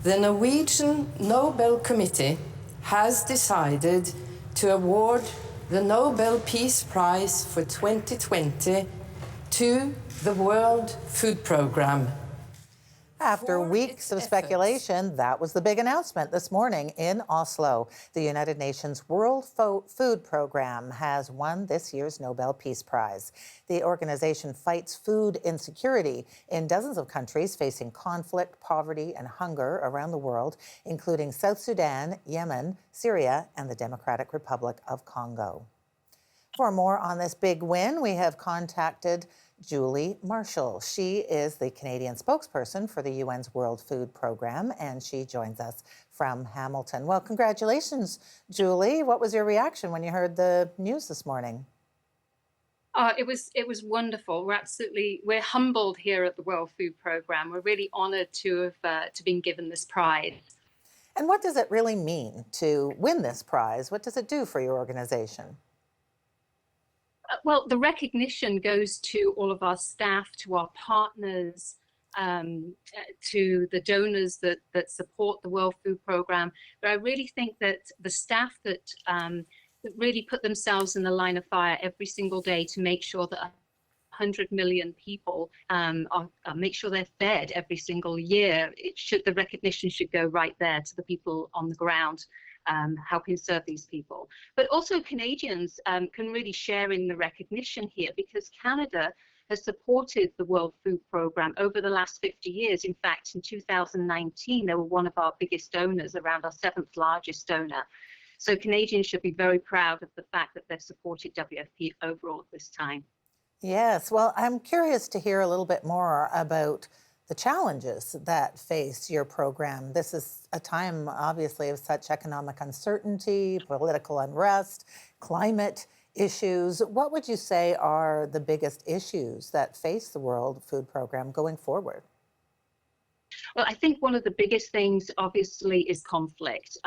The Norwegian Nobel Committee has decided to award the Nobel Peace Prize for 2020 to the World Food Programme. After weeks of speculation, that was the big announcement this morning in Oslo. The United Nations World Food Programme has won this year's Nobel Peace Prize. The organization fights food insecurity in dozens of countries facing conflict, poverty, and hunger around the world, including South Sudan, Yemen, Syria, and the Democratic Republic of Congo. For more on this big win, we have contacted Julie Marshall. She is the Canadian spokesperson for the UN's World Food Programme, and she joins us from Hamilton. Well, congratulations, Julie. What was your reaction when you heard the news this morning? It was wonderful. We're humbled here at the World Food Programme. We're really honoured to have been given this prize. And what does it really mean to win this prize? What does it do for your organization? Well, the recognition goes to all of our staff, to our partners, to the donors that support the World Food Programme. But I really think that the staff that really put themselves in the line of fire every single day to make sure that 100 million people make sure they're fed every single year. The recognition should go right there to the people on the ground. Helping serve these people. But also Canadians can really share in the recognition here, because Canada has supported the World Food Programme over the last 50 years. In fact, in 2019, they were one of our biggest donors, around our 7th largest donor. So Canadians should be very proud of the fact that they've supported WFP over all of this time. Yes, well, I'm curious to hear a little bit more about the challenges that face your program. This is a time, obviously, of such economic uncertainty, political unrest, climate issues. What would you say are the biggest issues that face the World Food Programme going forward? Well, I think one of the biggest things, obviously, is conflict.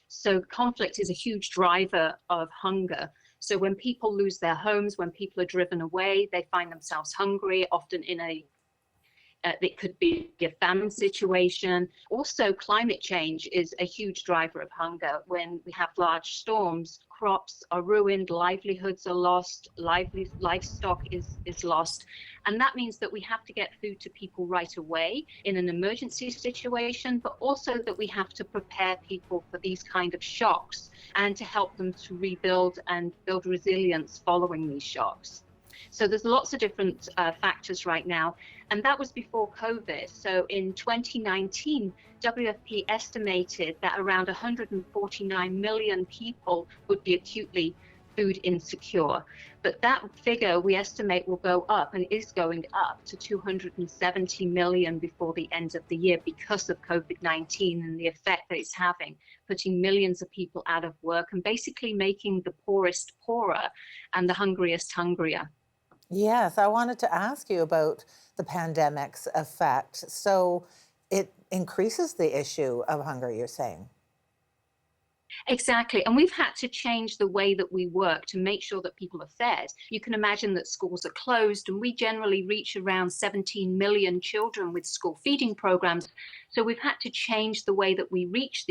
So conflict is a huge driver of hunger. So when people lose their homes, when people are driven away, they find themselves hungry, often in it could be a famine situation. Also, climate change is a huge driver of hunger. When we have large storms, crops are ruined, livelihoods are lost, livestock is lost. And that means that we have to get food to people right away in an emergency situation, but also that we have to prepare people for these kind of shocks and to help them to rebuild and build resilience following these shocks. So there's lots of different factors right now. And that was before COVID. So in 2019, WFP estimated that around 149 million people would be acutely food insecure. But that figure we estimate will go up and is going up to 270 million before the end of the year because of COVID-19 and the effect that it's having, putting millions of people out of work and basically making the poorest poorer and the hungriest hungrier. Yes, I wanted to ask you about the pandemic's effect. So it increases the issue of hunger, you're saying? Exactly. And we've had to change the way that we work to make sure that people are fed. You can imagine that schools are closed, and we generally reach around 17 million children with school feeding programs. So we've had to change the way that we reach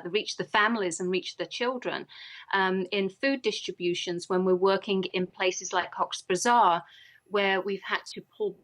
reach the families and reach the children. In food distributions, when we're working in places like Cox's Bazar, where we've had to pull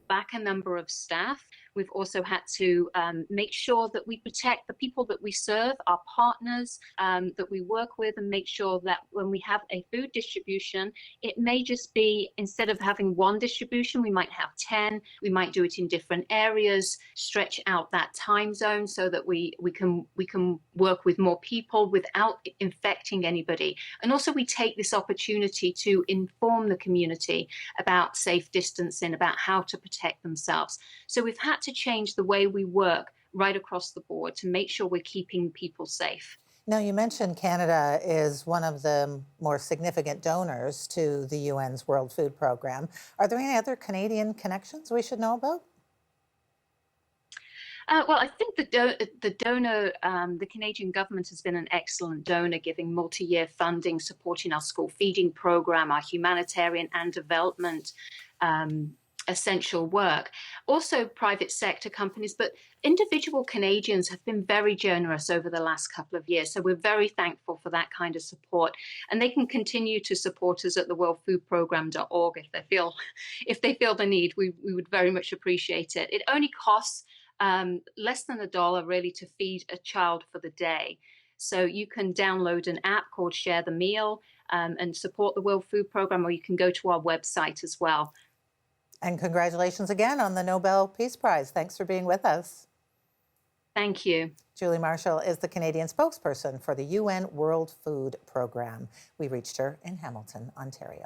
back a number of staff. We've also had to make sure that we protect the people that we serve, our partners that we work with, and make sure that when we have a food distribution, it may just be, instead of having one distribution, we might have 10. We might do it in different areas, stretch out that time zone so that we can work with more people without infecting anybody. And also we take this opportunity to inform the community about safe distancing, about how to protect themselves. So we've had to change the way we work right across the board to make sure we're keeping people safe. Now, you mentioned Canada is one of the more significant donors to the UN's World Food Programme. Are there any other Canadian connections we should know about? Well, I think the Canadian government has been an excellent donor, giving multi-year funding, supporting our school feeding program, our humanitarian and development essential work. Also private sector companies, but individual Canadians have been very generous over the last couple of years. So we're very thankful for that kind of support. And they can continue to support us at the worldfoodprogram.org if they feel the need. We would very much appreciate it. It only costs less than $1 really to feed a child for the day. So you can download an app called Share the Meal and support the World Food Programme, or you can go to our website as well. And congratulations again on the Nobel Peace Prize. Thanks for being with us. Thank you. Julie Marshall is the Canadian spokesperson for the UN World Food Programme. We reached her in Hamilton, Ontario.